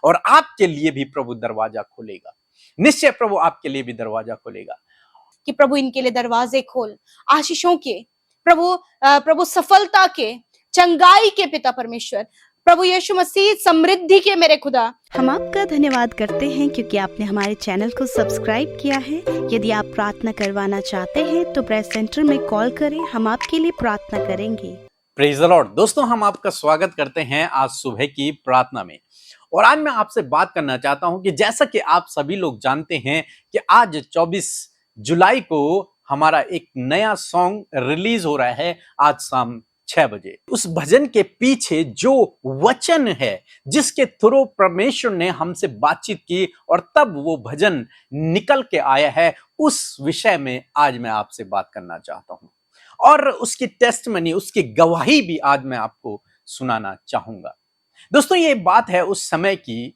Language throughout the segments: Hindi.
और आपके लिए भी प्रभु दरवाजा खोलेगा। निश्चय प्रभु आपके लिए भी दरवाजा खोलेगा। कि प्रभु इनके लिए दरवाजे खोल, आशीषों के प्रभु सफलता के, चंगाई के पिता परमेश्वर, प्रभु यीशु मसीह समृद्धि के मेरे खुदा। हम आपका धन्यवाद करते हैं क्योंकि आपने हमारे चैनल को सब्सक्राइब किया है। यदि आप प्रार्थना करवाना चाहते हैं तो प्रेस सेंटर में कॉल करें, हम आपके लिए प्रार्थना करेंगे। Praise the Lord. दोस्तों, हम आपका स्वागत करते हैं आज सुबह की प्रार्थना में। और आज मैं आपसे बात करना चाहता हूं कि जैसा कि आप सभी लोग जानते हैं कि आज 24 जुलाई को हमारा एक नया सॉन्ग रिलीज हो रहा है आज शाम 6 बजे। उस भजन के पीछे जो वचन है, जिसके थ्रू परमेश्वर ने हमसे बातचीत की और तब वो भजन निकल के आया है, उस विषय में आज मैं आपसे बात करना चाहता हूं। और उसकी टेस्टमनी, उसकी गवाही भी आज मैं आपको सुनाना चाहूंगा। दोस्तों, ये बात है उस समय की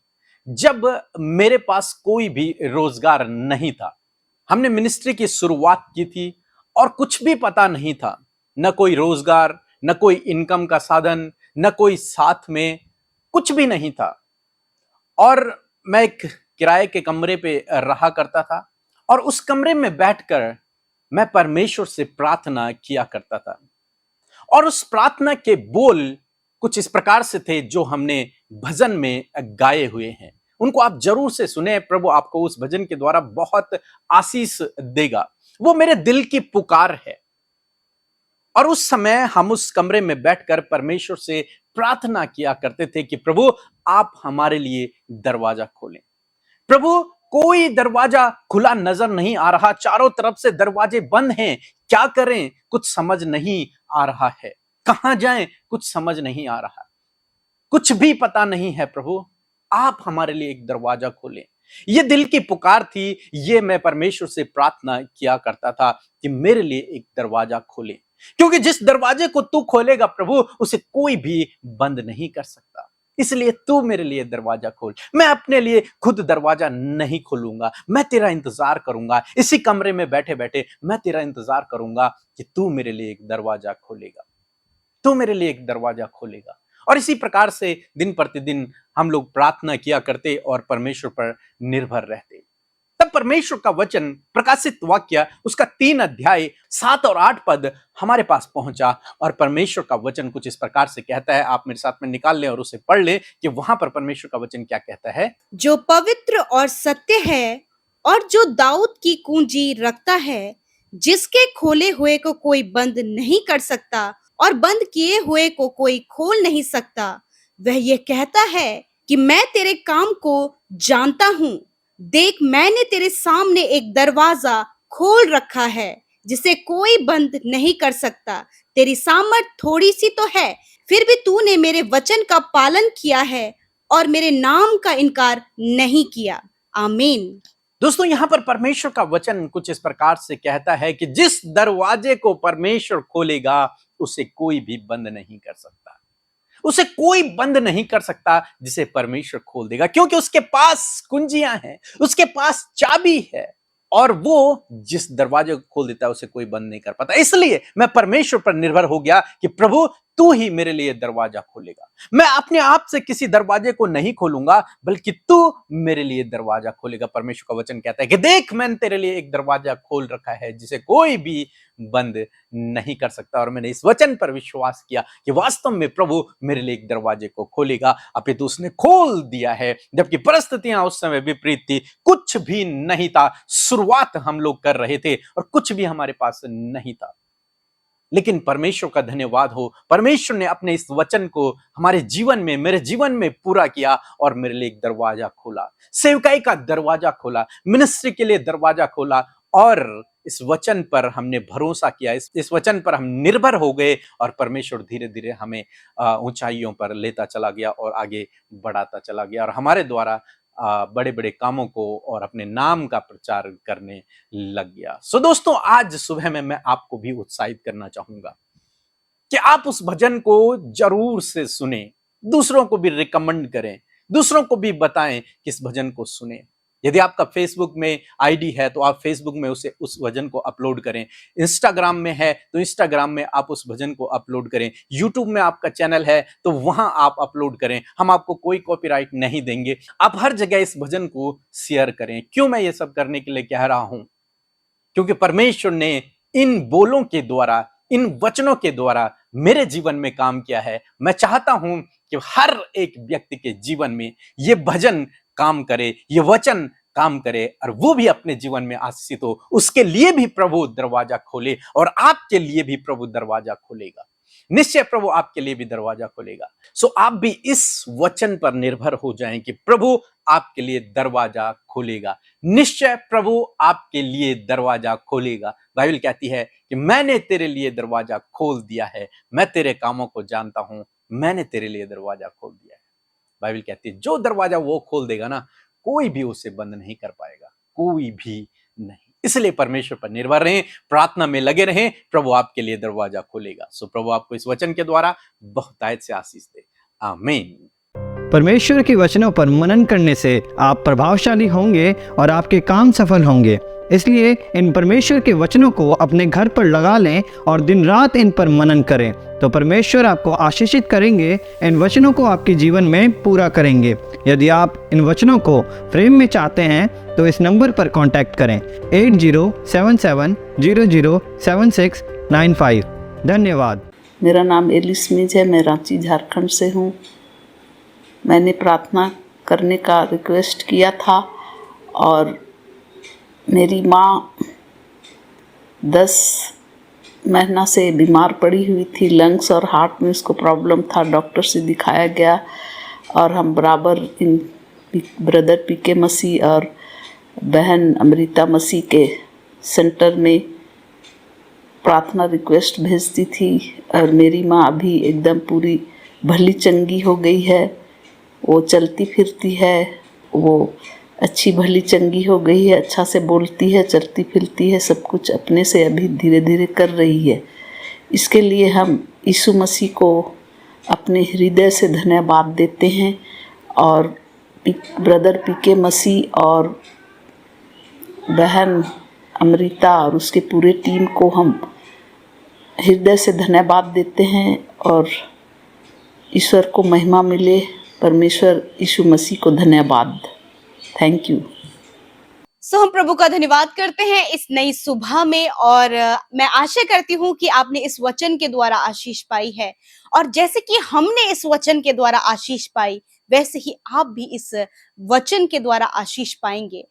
जब मेरे पास कोई भी रोजगार नहीं था। हमने मिनिस्ट्री की शुरुआत की थी और कुछ भी पता नहीं था, न कोई रोजगार, न कोई इनकम का साधन, न कोई साथ में, कुछ भी नहीं था। और मैं एक किराए के कमरे पे रहा करता था और उस कमरे में बैठकर मैं परमेश्वर से प्रार्थना किया करता था। और उस प्रार्थना के बोल कुछ इस प्रकार से थे जो हमने भजन में गाए हुए हैं। उनको आप जरूर से सुने, प्रभु आपको उस भजन के द्वारा बहुत आशीष देगा। वो मेरे दिल की पुकार है। और उस समय हम उस कमरे में बैठकर परमेश्वर से प्रार्थना किया करते थे कि प्रभु आप हमारे लिए दरवाजा खोलें। प्रभु, कोई दरवाजा खुला नजर नहीं आ रहा, चारों तरफ से दरवाजे बंद हैं। क्या करें, कुछ समझ नहीं आ रहा है। कहां जाएं, कुछ समझ नहीं आ रहा, कुछ भी पता नहीं है। प्रभु आप हमारे लिए एक दरवाजा खोलें। ये दिल की पुकार थी। ये मैं परमेश्वर से प्रार्थना किया करता था कि मेरे लिए एक दरवाजा खोले, क्योंकि जिस दरवाजे को तू खोलेगा प्रभु, उसे कोई भी बंद नहीं कर सकता। इसलिए तू मेरे लिए दरवाजा खोल। मैं अपने लिए खुद दरवाजा नहीं खोलूंगा, मैं तेरा इंतजार करूंगा। इसी कमरे में बैठे बैठे मैं तेरा इंतजार करूंगा कि तू मेरे लिए एक दरवाजा खोलेगा, तू मेरे लिए एक दरवाजा खोलेगा। और इसी प्रकार से दिन प्रतिदिन हम लोग प्रार्थना किया करते और परमेश्वर पर निर्भर रहते। तब परमेश्वर का वचन प्रकाशित वाक्य उसका 3 अध्याय 7 और 8 पद हमारे पास पहुंचा। और परमेश्वर का वचन कुछ इस प्रकार से कहता है, आप मेरे साथ में निकाल लें और उसे पढ़ लें कि वहां पर परमेश्वर का वचन क्या कहता है। जो पवित्र और सत्य है और जो दाऊद की कुंजी रखता है, जिसके खोले हुए को कोई बंद नहीं कर सकता और बंद किए हुए को कोई खोल नहीं सकता, वह ये कहता है कि मैं तेरे काम को जानता हूँ। देख, मैंने तेरे सामने एक दरवाजा खोल रखा है जिसे कोई बंद नहीं कर सकता। तेरी सामर्थ थोड़ी सी तो है, फिर भी तूने मेरे वचन का पालन किया है और मेरे नाम का इनकार नहीं किया। आमीन। दोस्तों, यहां पर परमेश्वर का वचन कुछ इस प्रकार से कहता है कि जिस दरवाजे को परमेश्वर खोलेगा उसे कोई भी बंद नहीं कर सकता। उसे कोई बंद नहीं कर सकता जिसे परमेश्वर खोल देगा, क्योंकि उसके पास कुंजियां हैं, उसके पास चाबी है। और वो जिस दरवाजे को खोल देता है उसे कोई बंद नहीं कर पाता। इसलिए मैं परमेश्वर पर निर्भर हो गया कि प्रभु तू ही मेरे लिए दरवाजा खोलेगा। मैं अपने आप से किसी दरवाजे को नहीं खोलूंगा, बल्कि तू मेरे लिए दरवाजा खोलेगा। परमेश्वर का वचन कहता है कि देख, मैंने तेरे लिए एक दरवाजा खोल रखा है जिसे कोई भी बंद नहीं कर सकता। और मैंने इस वचन पर विश्वास किया कि वास्तव में प्रभु मेरे लिए एक दरवाजे को खोलेगा। अपितु उसने खोल दिया है, जबकि परिस्थितियां उस समय विपरीत थी, कुछ भी नहीं था। शुरुआत हम लोग कर रहे थे और कुछ भी हमारे पास नहीं था। लेकिन परमेश्वर का धन्यवाद हो, परमेश्वर ने अपने इस वचन को हमारे जीवन में, मेरे जीवन में पूरा किया और मेरे लिए एक दरवाजा खोला। सेवकाई का दरवाजा खोला, मिनिस्ट्री के लिए दरवाजा खोला। और इस वचन पर हमने भरोसा किया, इस वचन पर हम निर्भर हो गए और परमेश्वर धीरे धीरे हमें ऊंचाइयों पर लेता चला गया और आगे बढ़ाता चला गया और हमारे द्वारा बड़े बड़े कामों को और अपने नाम का प्रचार करने लग गया। सो दोस्तों, आज सुबह में मैं आपको भी उत्साहित करना चाहूंगा कि आप उस भजन को जरूर से सुने, दूसरों को भी रिकमेंड करें, दूसरों को भी बताएं कि इस भजन को सुने। यदि आपका फेसबुक में आईडी है तो आप फेसबुक में उस भजन को अपलोड करें। इंस्टाग्राम में है तो इंस्टाग्राम में आप उस भजन को अपलोड करें। यूट्यूब में आपका चैनल है तो वहां आप अपलोड करें। हम आपको कोई कॉपीराइट नहीं देंगे। आप हर जगह इस भजन को शेयर करें। क्यों मैं ये सब करने के लिए कह रहा हूं? क्योंकि परमेश्वर ने इन बोलों के द्वारा, इन वचनों के द्वारा मेरे जीवन में काम किया है। मैं चाहता हूं कि हर एक व्यक्ति के जीवन में ये भजन काम करे, ये वचन काम करे और वो भी अपने जीवन में आशीषित हो। उसके लिए भी प्रभु दरवाजा खोले और आपके लिए भी प्रभु दरवाजा खोलेगा। निश्चय प्रभु आपके लिए भी दरवाजा खोलेगा। सो आप भी इस वचन पर निर्भर हो जाएं कि प्रभु आपके लिए दरवाजा खोलेगा। निश्चय प्रभु आपके लिए दरवाजा खोलेगा। बाइबल कहती है कि मैंने तेरे लिए दरवाजा खोल दिया है, मैं तेरे कामों को जानता हूं, मैंने तेरे लिए दरवाजा खोल दिया है। बाइबल कहती है जो दरवाजा वो खोल देगा ना, कोई भी उसे बंद नहीं कर पाएगा, कोई भी नहीं। इसलिए परमेश्वर पर निर्भर रहें, प्रार्थना में लगे रहें, प्रभु आपके लिए दरवाजा खोलेगा। सो प्रभु आपको इस वचन के द्वारा बहुतायत से आशीष दे। आमीन। परमेश्वर के वचनों पर मनन करने से आप प्रभावशाली होंगे और आपके काम सफल होंगे। इसलिए इन परमेश्वर के वचनों को अपने घर पर लगा लें और दिन रात इन पर मनन करें, तो परमेश्वर आपको आशीषित करेंगे, इन वचनों को आपके जीवन में पूरा करेंगे। यदि आप इन वचनों को फ्रेम में चाहते हैं तो इस नंबर पर कांटेक्ट करें 8077007695। धन्यवाद। मेरा नाम एलिस मिज है, मैं रांची झारखंड से हूँ। मैंने प्रार्थना करने का रिक्वेस्ट किया था और मेरी माँ 10 महीना से बीमार पड़ी हुई थी। लंग्स और हार्ट में उसको प्रॉब्लम था। डॉक्टर से दिखाया गया और हम बराबर इन ब्रदर पीके मसीह और बहन अमृता मसीह के सेंटर में प्रार्थना रिक्वेस्ट भेजती थी और मेरी माँ अभी एकदम पूरी भली चंगी हो गई है। वो चलती फिरती है, वो अच्छी भली चंगी हो गई है, अच्छा से बोलती है, चलती फिरती है, सब कुछ अपने से अभी धीरे धीरे कर रही है। इसके लिए हम यीशु मसीह को अपने हृदय से धन्यवाद देते हैं और ब्रदर पीके मसीह और बहन अमृता और उसके पूरे टीम को हम हृदय से धन्यवाद देते हैं और ईश्वर को महिमा मिले। परमेश्वर यीशु मसीह को धन्यवाद। Thank you. सो हम प्रभु का धन्यवाद करते हैं इस नई सुबह में और मैं आशा करती हूँ कि आपने इस वचन के द्वारा आशीष पाई है और जैसे कि हमने इस वचन के द्वारा आशीष पाई वैसे ही आप भी इस वचन के द्वारा आशीष पाएंगे।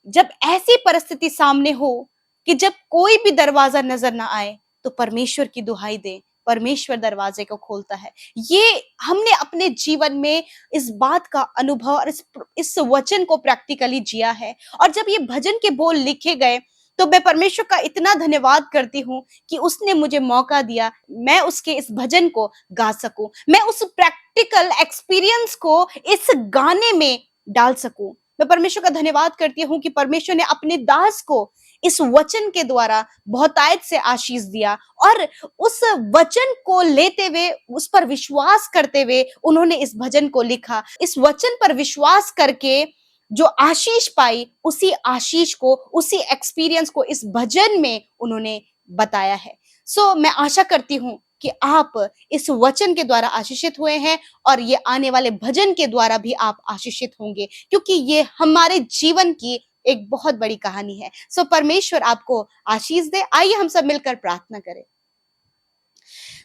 जब ऐसी परिस्थिति सामने हो कि जब कोई भी दरवाजा नजर ना आए तो परमेश्वर की दुहाई दें, परमेश्वर दरवाजे को खोलता है। ये हमने अपने जीवन में इस बात का अनुभव और इस वचन को प्रैक्टिकली जिया है। और जब ये भजन के बोल लिखे गए तो मैं परमेश्वर का इतना धन्यवाद करती हूँ कि उसने मुझे मौका दिया, मैं उसके इस भजन को गा सकूं, मैं उस प्रैक्टिकल एक्सपीरियंस को इस गाने में डाल सकूं। मैं परमेश्वर का धन्यवाद करती हूँ कि परमेश्वर ने अपने दास को इस वचन के द्वारा बहुतायत से आशीष दिया और उस वचन को लेते हुए, उस पर विश्वास करते हुए उन्होंने इस भजन को लिखा। इस वचन पर विश्वास करके जो आशीष पाई, उसी आशीष को, उसी एक्सपीरियंस को इस भजन में उन्होंने बताया है। सो मैं आशा करती हूँ कि आप इस वचन के द्वारा आशीषित हुए हैं और ये आने वाले भजन के द्वारा भी आप आशीषित होंगे, क्योंकि ये हमारे जीवन की एक बहुत बड़ी कहानी है। सो परमेश्वर आपको आशीष दे। आइए हम सब मिलकर प्रार्थना करें।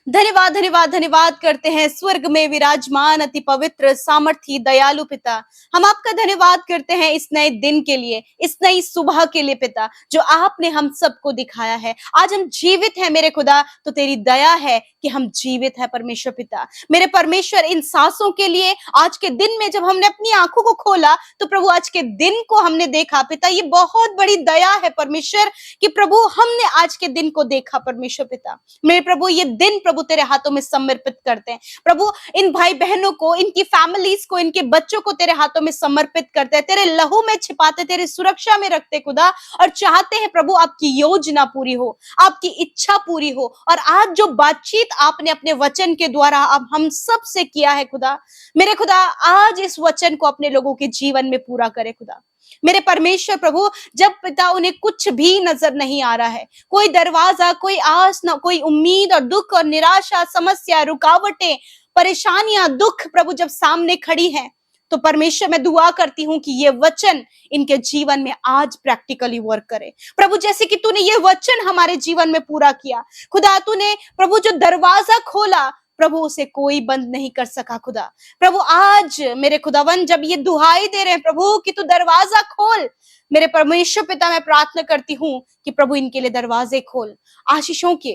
धन्यवाद धन्यवाद धन्यवाद करते हैं स्वर्ग में विराजमान अति पवित्र सामर्थी दयालु पिता। हम आपका धन्यवाद करते हैं इस नए दिन के लिए, इस नई सुबह के लिए पिता, जो आपने हम सबको दिखाया है। आज हम जीवित हैं मेरे खुदा, तो तेरी दया है कि हम जीवित है परमेश्वर पिता। मेरे परमेश्वर, इन सांसों के लिए आज के दिन में जब हमने अपनी आंखों को खोला तो प्रभु आज के दिन को हमने देखा पिता। ये बहुत बड़ी दया है परमेश्वर कि प्रभु हमने आज के दिन को देखा परमेश्वर पिता। मेरे प्रभु ये दिन प्रभु प्रभु तेरे हाथों में समर्पित करते हैं। प्रभु इन भाई बहनों को, इनकी फैमिलीज को, इनके बच्चों को तेरे हाथों में समर्पित करते हैं, तेरे लहू में छिपाते, तेरे सुरक्षा में रखते खुदा, और चाहते हैं प्रभु आपकी योजना पूरी हो, आपकी इच्छा पूरी हो। और आज जो बातचीत आपने अपने वचन के द्वारा अब हम सब से किया है खुदा, मेरे खुदा आज इस वचन को अपने लोगों के जीवन में पूरा करे खुदा। मेरे परमेश्वर प्रभु, जब पिता उन्हें कुछ भी नजर नहीं आ रहा है, कोई दरवाजा, कोई आस, ना कोई उम्मीद, और दुख और निराशा, समस्या, रुकावटें, परेशानियां, दुख प्रभु जब सामने खड़ी हैं, तो परमेश्वर मैं दुआ करती हूं कि ये वचन इनके जीवन में आज प्रैक्टिकली वर्क करे प्रभु। जैसे कि तूने ये वचन हमारे जीवन में पूरा किया खुदा, तूने प्रभु जो दरवाजा खोला प्रभु उसे कोई बंद नहीं कर सका खुदा। प्रभु आज मेरे खुदावन जब ये दुहाई दे रहे हैं प्रभु कि तू दरवाजा खोल, मेरे परमेश्वर पिता मैं प्रार्थना करती हूँ कि प्रभु इनके लिए दरवाजे खोल, आशीषों के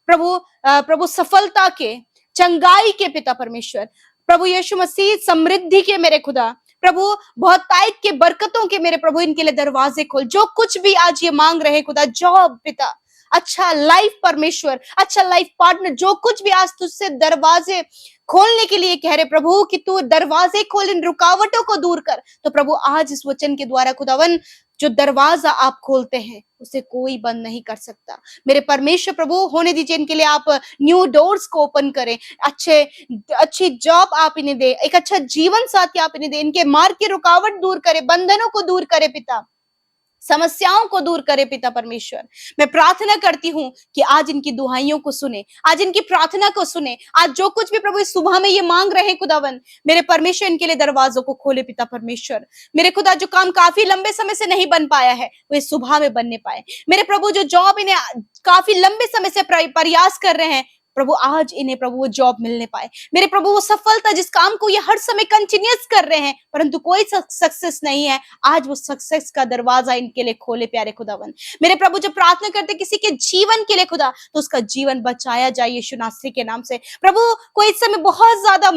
प्रभु सफलता के, चंगाई के पिता परमेश्वर, प्रभु यीशु मसीह समृद्धि के मेरे खुदा, प्रभु बहुतायत के, बरकतों के मेरे प्रभु इनके लिए दरवाजे खोल। जो कुछ भी आज ये मांग रहे खुदा, जॉब पिता, अच्छा लाइफ परमेश्वर, अच्छा लाइफ पार्टनर, जो कुछ भी आज तुझसे दरवाजे खोलने के लिए कह रहे प्रभु कि तू दरवाजे खोल, इन रुकावटों को दूर कर, तो प्रभु आज इस वचन के द्वारा खुदावन जो दरवाजा आप खोलते हैं उसे कोई बंद नहीं कर सकता। मेरे परमेश्वर प्रभु होने दीजिए इनके लिए, आप न्यू डोर्स को ओपन करें, अच्छी जॉब आप इन्हें दे, एक अच्छा जीवन साथी आप इन्हें दे, इनके मार्ग की रुकावट दूर करे, बंधनों को दूर करे पिता, समस्याओं को दूर करे पिता परमेश्वर। मैं प्रार्थना करती हूँ कि आज इनकी दुहाइयों को सुने, आज इनकी प्रार्थना को सुने, आज जो कुछ भी प्रभु इस सुबह में ये मांग रहे हैं खुदावन, मेरे परमेश्वर इनके लिए दरवाजों को खोले पिता परमेश्वर। मेरे खुदा जो काम काफी लंबे समय से नहीं बन पाया है वो इस सुबह में बनने पाए। मेरे प्रभु जो जॉब इन्हें काफी लंबे समय से प्रयास कर रहे हैं प्रभु, आज इन्हें प्रभु वो जॉब मिलने पाए। मेरे प्रभु वो सफलता जिस काम को ये हर समय कंटिन्यूस कर रहे हैं परंतु कोई सक्सेस नहीं है, आज वो सक्सेस का दरवाजा इनके लिए खोले प्यारे खुदावन। मेरे प्रभु जब प्रार्थना करते किसी के जीवन के लिए खुदा, तो उसका जीवन बचाया जाए यीशु नासरी के नाम से। प्रभु कोई इस समय बहुत ज्यादा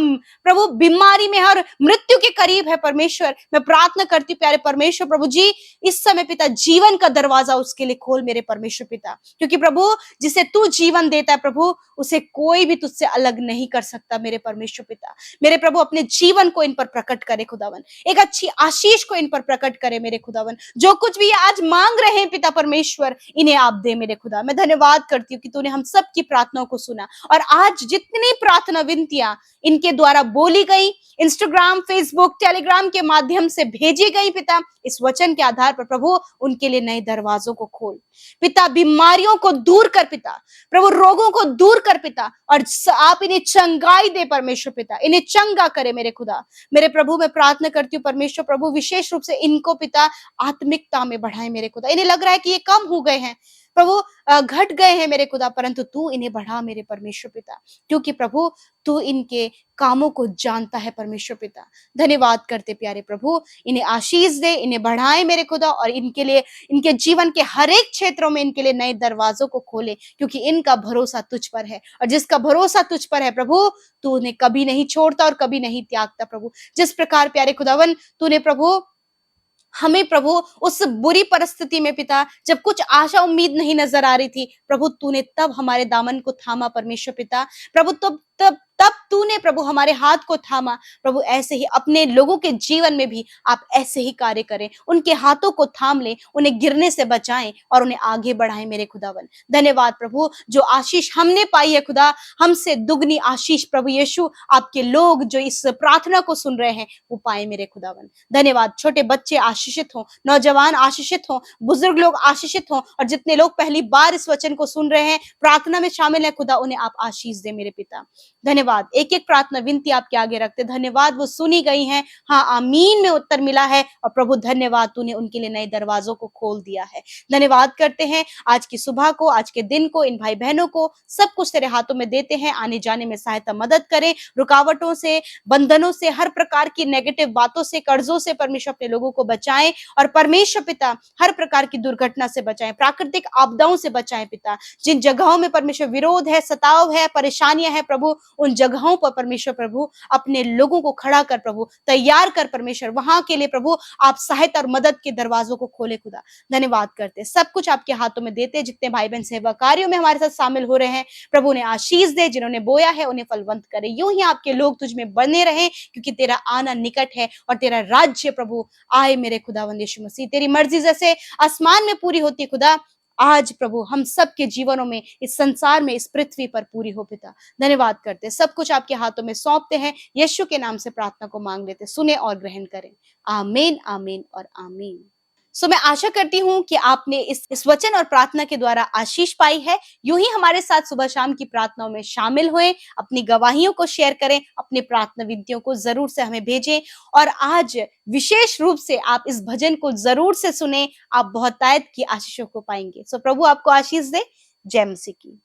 प्रभु बीमारी में और मृत्यु के करीब है परमेश्वर, मैं प्रार्थना करती प्यारे परमेश्वर प्रभु जी, इस समय पिता जीवन का दरवाजा उसके लिए खोल मेरे परमेश्वर पिता, क्योंकि प्रभु जिसे तू जीवन देता है प्रभु उसे कोई भी तुझसे अलग नहीं कर सकता मेरे परमेश्वर पिता। मेरे प्रभु अपने जीवन को इन पर प्रकट करे खुदावन, एक अच्छी आशीष को इन पर प्रकट करे मेरे खुदावन। जो कुछ भी आज मांग रहे हैं पिता परमेश्वर इन्हें आप दे मेरे खुदा। मैं धन्यवाद करती हूँ कि तूने हम सब की प्रार्थनाओं को सुना, और आज जितनी प्रार्थना विनतियां इनके द्वारा बोली गई, इंस्टाग्राम, फेसबुक, टेलीग्राम के माध्यम से भेजी गई पिता, इस वचन के आधार पर प्रभु उनके लिए नए दरवाजों को खोल पिता, बीमारियों को दूर कर पिता, प्रभु रोगों को दूर कर पिता, और आप इन्हें चंगाई दे परमेश्वर पिता, इन्हें चंगा करे मेरे खुदा। मेरे प्रभु मैं प्रार्थना करती हूँ परमेश्वर प्रभु विशेष रूप से इनको पिता आत्मिकता में बढ़ाए मेरे खुदा। इन्हें लग रहा है कि ये कम हो गए हैं प्रभु, घट गए हैं मेरे खुदा, परंतु तू इन्हें बढ़ा मेरे परमेश्वर पिता, क्योंकि प्रभु तू इनके कामों को जानता है परमेश्वर पिता। धन्यवाद करते प्यारे प्रभु, इन्हें आशीष दे, इन्हें बढ़ाए मेरे खुदा, और इनके लिए, इनके जीवन के हर एक क्षेत्रों में इनके लिए नए दरवाजों को खोले, क्योंकि इनका भरोसा तुझ पर है, और जिसका भरोसा तुझ पर है प्रभु तू उन्हें कभी नहीं छोड़ता और कभी नहीं त्यागता प्रभु। जिस प्रकार प्यारे खुदावन तूने प्रभु हमें प्रभु उस बुरी परिस्थिति में पिता, जब कुछ आशा उम्मीद नहीं नजर आ रही थी प्रभु, तूने तब हमारे दामन को थामा परमेश्वर पिता। प्रभु तब तूने प्रभु हमारे हाथ को थामा प्रभु। ऐसे ही अपने लोगों के जीवन में भी आप ऐसे ही कार्य करें, उनके हाथों को थाम लें, उन्हें गिरने से बचाएं और उन्हें आगे बढ़ाएं मेरे खुदावन। धन्यवाद प्रभु, जो आशीष हमने पाई है खुदा, हमसे दुगनी आशीष प्रभु यीशु आपके लोग जो इस प्रार्थना को सुन रहे हैं वो पाए मेरे खुदावन। धन्यवाद। छोटे बच्चे आशीषित हों, नौजवान आशीषित हों, बुजुर्ग लोग आशीषित हों, और जितने लोग पहली बार इस वचन को सुन रहे हैं, प्रार्थना में शामिल है खुदा, उन्हें आप आशीष दे मेरे पिता। धन्यवाद। एक एक प्रार्थना विनती आपके आगे रखते, धन्यवाद वो सुनी गई हैं, हाँ आमीन में उत्तर मिला है, और प्रभु धन्यवाद तूने उनके लिए नए दरवाजों को खोल दिया है। धन्यवाद करते हैं आज की सुबह को, आज के दिन को, इन भाई बहनों को सब कुछ तेरे हाथों में देते हैं। आने जाने में सहायता मदद करें, रुकावटों से, बंधनों से, हर प्रकार की नेगेटिव बातों से, कर्जों से परमेश्वर अपने लोगों को बचाएं, और परमेश्वर पिता हर प्रकार की दुर्घटना से बचाएं, प्राकृतिक आपदाओं से बचाएं पिता। जिन जगहों में परमेश्वर विरोध है, सताव है, परेशानियां है प्रभु, उन जगहों पर परमेश्वर प्रभु अपने लोगों को खड़ा कर प्रभु, तैयार कर परमेश्वर, वहां के लिए प्रभु आप सहायता और मदद के दरवाजों को खोले खुदा। धन्यवाद करते, सब कुछ आपके हाथों में देते। जितने भाई बहन सेवा कार्यों में हमारे साथ शामिल हो रहे हैं प्रभु ने आशीष दे, जिन्होंने बोया है उन्हें फलवंत करे। यूं ही आपके लोग तुझ में बने रहे, क्योंकि तेरा आना निकट है और तेरा राज्य प्रभु आए मेरे खुदावंद यीशु मसीह। तेरी मर्जी जैसे आसमान में पूरी होती खुदा, आज प्रभु हम सब के जीवनों में, इस संसार में, इस पृथ्वी पर पूरी हो पिता। धन्यवाद करते, सब कुछ आपके हाथों में सौंपते हैं। यीशु के नाम से प्रार्थना को मांग लेते, सुने और ग्रहण करें। आमीन, आमीन और आमीन। सो मैं आशा करती हूं कि आपने इस वचन और प्रार्थना के द्वारा आशीष पाई है। यूं ही हमारे साथ सुबह शाम की प्रार्थनाओं में शामिल हुए, अपनी गवाहियों को शेयर करें, अपनी प्रार्थना विनतियों को जरूर से हमें भेजें। और आज विशेष रूप से आप इस भजन को जरूर से सुने, आप बहुतायत की आशीषों को पाएंगे। सो प्रभु आपको आशीष दे। जय मसीह की।